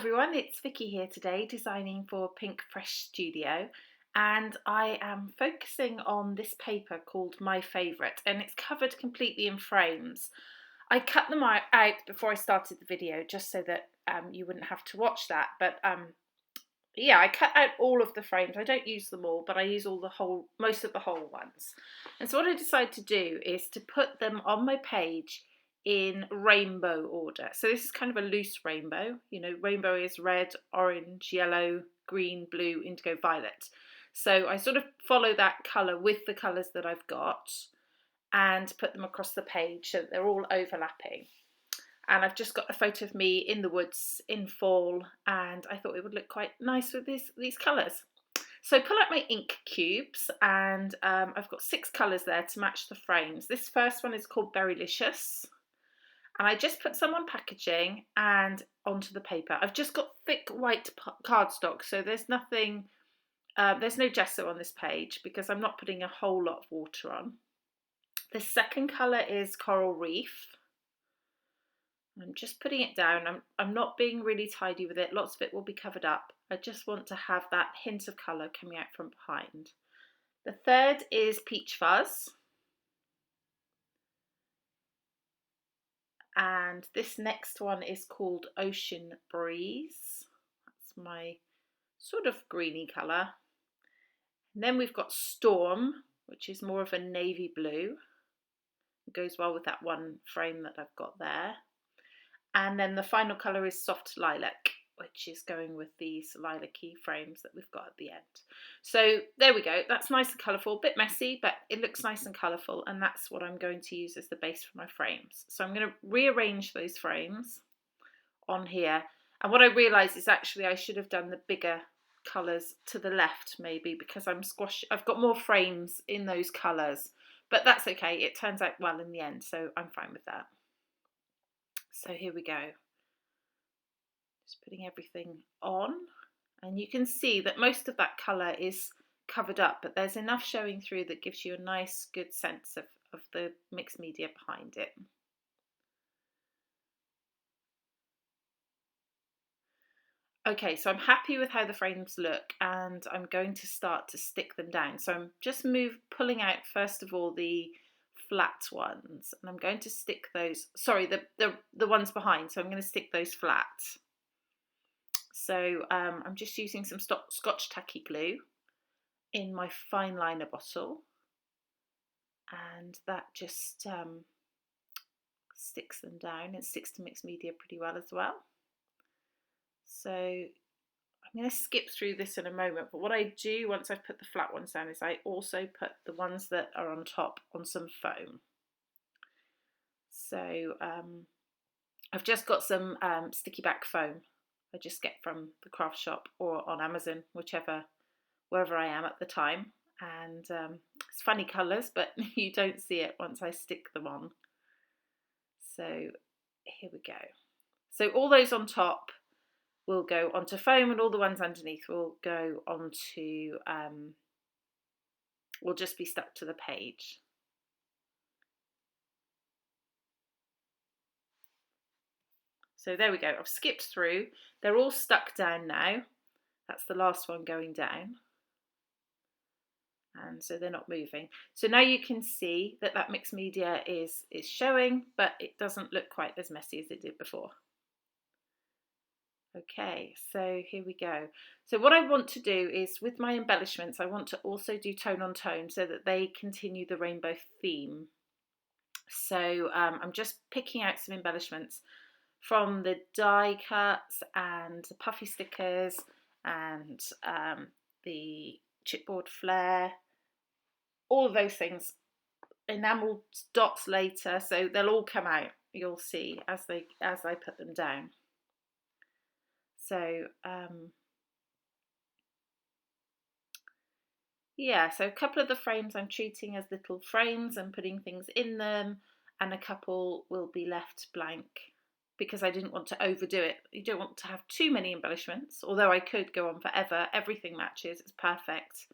everyone, it's Vicky here today designing for Pink Fresh Studio, and I am focusing on this paper called My Favourite, and it's covered completely in frames. I cut them out before I started the video just so that you wouldn't have to watch that, but yeah, I cut out all of the frames. I don't use them all, but I use most of the whole ones. And so what I decided to do is to put them on my page in rainbow order. So this is kind of a loose rainbow. You know, rainbow is red, orange, yellow, green, blue, indigo, violet. So I sort of follow that colour with the colours that I've got and put them across the page so that they're all overlapping. And I've just got a photo of me in the woods in fall, and I thought it would look quite nice with these colours. So I pull out my ink cubes, and I've got 6 colours there to match the frames. This first one is called Berrylicious, and I just put some on packaging and onto the paper. I've just got thick white cardstock, so there's nothing, there's no gesso on this page because I'm not putting a whole lot of water on. The second colour is Coral Reef. I'm just putting it down. I'm not being really tidy with it. Lots of it will be covered up. I just want to have that hint of colour coming out from behind. The third is Peach Fuzz. And this next one is called Ocean Breeze. That's my sort of greeny colour. And then we've got Storm, which is more of a navy blue. It goes well with that one frame that I've got there. And then the final colour is Soft Lilac, which is going with these lilac-y frames that we've got at the end. So there we go. That's nice and colourful, a bit messy, but it looks nice and colourful, and that's what I'm going to use as the base for my frames. So I'm going to rearrange those frames on here. And what I realised is actually I should have done the bigger colours to the left maybe, because I've got more frames in those colours. But that's okay. It turns out well in the end, so I'm fine with that. So here we go. Just putting everything on, and you can see that most of that colour is covered up, but there's enough showing through that gives you a nice good sense of the mixed media behind it. Okay, so I'm happy with how the frames look, and I'm going to start to stick them down. So I'm just pulling out first of all the flat ones, and I'm going to stick those, sorry, the ones behind, so I'm going to stick those flat. So I'm just using some Scotch tacky glue in my fine liner bottle, and that just sticks them down. It sticks to mixed media pretty well as well. So I'm going to skip through this in a moment, but what I do once I've put the flat ones down is I also put the ones that are on top on some foam. So I've just got some sticky back foam I just get from the craft shop or on Amazon, wherever I am at the time. And it's funny colours, but you don't see it once I stick them on. So here we go. So all those on top will go onto foam, and all the ones underneath will go onto, will just be stuck to the page. So there we go, I've skipped through. They're all stuck down now. That's the last one going down. And so they're not moving. So now you can see that that mixed media is showing, but it doesn't look quite as messy as it did before. Okay, so here we go. So what I want to do is, with my embellishments, I want to also do tone on tone so that they continue the rainbow theme. So I'm just picking out some embellishments from the die cuts and the Puffy Stickers and the Chipboard Flair, all of those things. Enamel Dots later, so they'll all come out, you'll see, as I put them down. So yeah, so a couple of the frames I'm treating as little frames and putting things in them, and a couple will be left blank because I didn't want to overdo it. You don't want to have too many embellishments, although I could go on forever. Everything matches, it's perfect.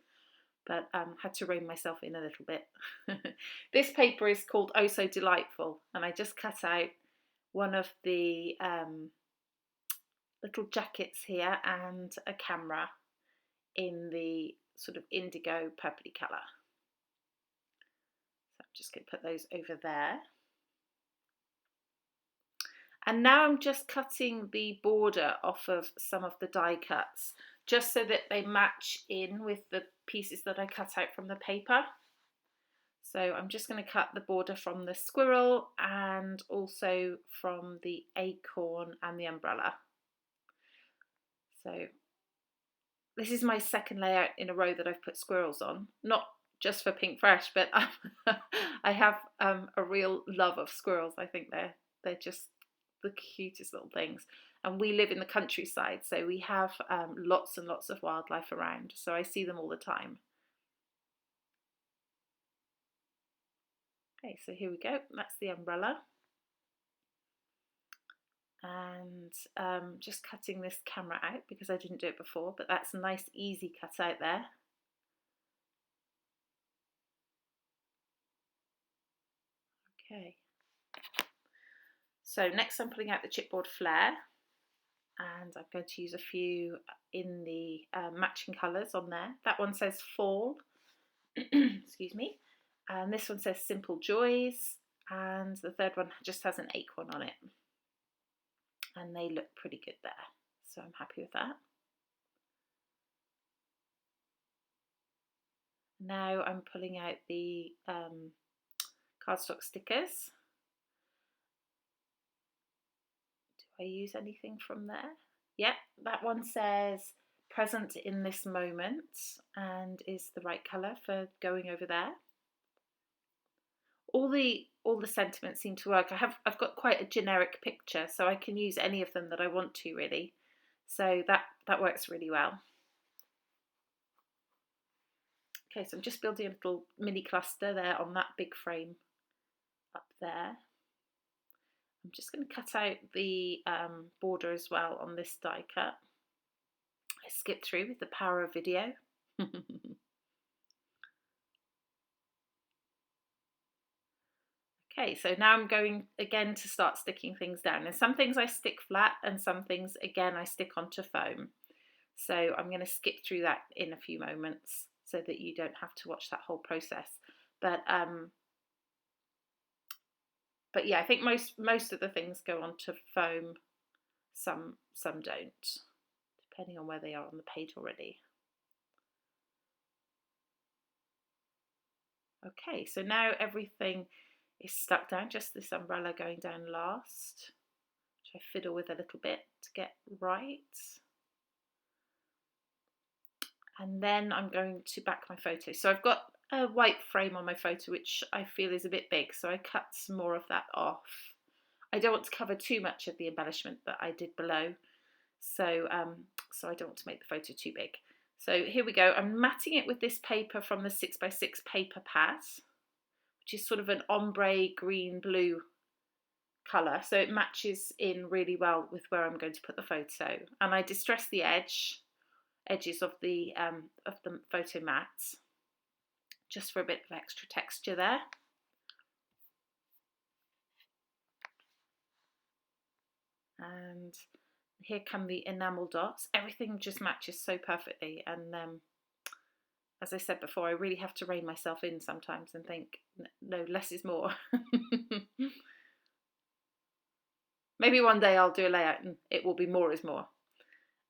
But had to rein myself in a little bit. This paper is called Oh So Delightful, and I just cut out one of the little jackets here and a camera in the sort of indigo purpley colour. So I'm just going to put those over there. And now I'm just cutting the border off of some of the die cuts, just so that they match in with the pieces that I cut out from the paper. So I'm just going to cut the border from the squirrel and also from the acorn and the umbrella. So this is my second layout in a row that I've put squirrels on, not just for Pink Fresh, but I have a real love of squirrels. I think they're just the cutest little things. And we live in the countryside, so we have lots and lots of wildlife around, so I see them all the time. Okay, so here we go, that's the umbrella. And just cutting this camera out because I didn't do it before, but that's a nice easy cut out there. Okay, so next I'm pulling out the chipboard flair, and I'm going to use a few in the matching colours on there. That one says fall, excuse me, and this one says simple joys, and the third one just has an acorn on it. And they look pretty good there, so I'm happy with that. Now I'm pulling out the cardstock stickers. Do I use anything from there? Yep, that one says present in this moment and is the right colour for going over there. All the sentiments seem to work. I've got quite a generic picture, so I can use any of them that I want to, really. So that works really well. Okay, so I'm just building a little mini cluster there on that big frame up there. I'm just going to cut out the border as well on this die cut. I skipped through with the power of video. Okay, so now I'm going again to start sticking things down, and some things I stick flat and some things again I stick onto foam. So I'm going to skip through that in a few moments so that you don't have to watch that whole process. But yeah, I think most of the things go onto foam, some don't, depending on where they are on the page already. Okay, so now everything is stuck down, just this umbrella going down last, which I fiddle with a little bit to get right. And then I'm going to back my photo. So I've got a white frame on my photo, which I feel is a bit big, so I cut some more of that off. I don't want to cover too much of the embellishment that I did below, so I don't want to make the photo too big. So here we go. I'm matting it with this paper from the 6x6 paper pad, which is sort of an ombre green blue colour, so it matches in really well with where I'm going to put the photo. And I distress the edges of the photo mats just for a bit of extra texture there. And here come the enamel dots. Everything just matches so perfectly, and as I said before, I really have to rein myself in sometimes and think, no, less is more. Maybe one day I'll do a layout and it will be more is more,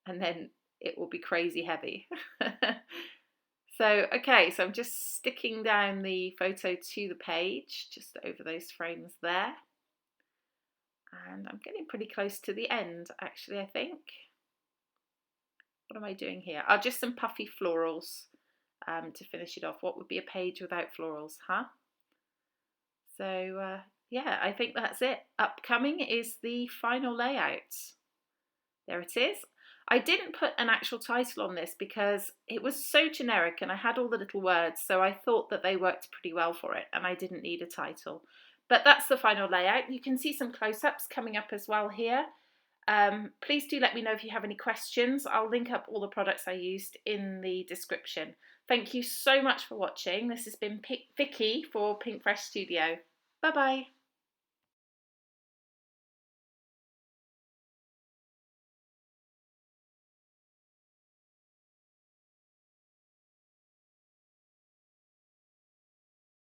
and then it will be crazy heavy. So, okay, so I'm just sticking down the photo to the page, just over those frames there. And I'm getting pretty close to the end, actually, I think. What am I doing here? Oh, just some puffy florals to finish it off. What would be a page without florals, huh? So, yeah, I think that's it. Upcoming is the final layout. There it is. I didn't put an actual title on this because it was so generic and I had all the little words, so I thought that they worked pretty well for it and I didn't need a title. But that's the final layout. You can see some close-ups coming up as well here. Please do let me know if you have any questions. I'll link up all the products I used in the description. Thank you so much for watching. This has been Vicky for Pink Fresh Studio. Bye-bye.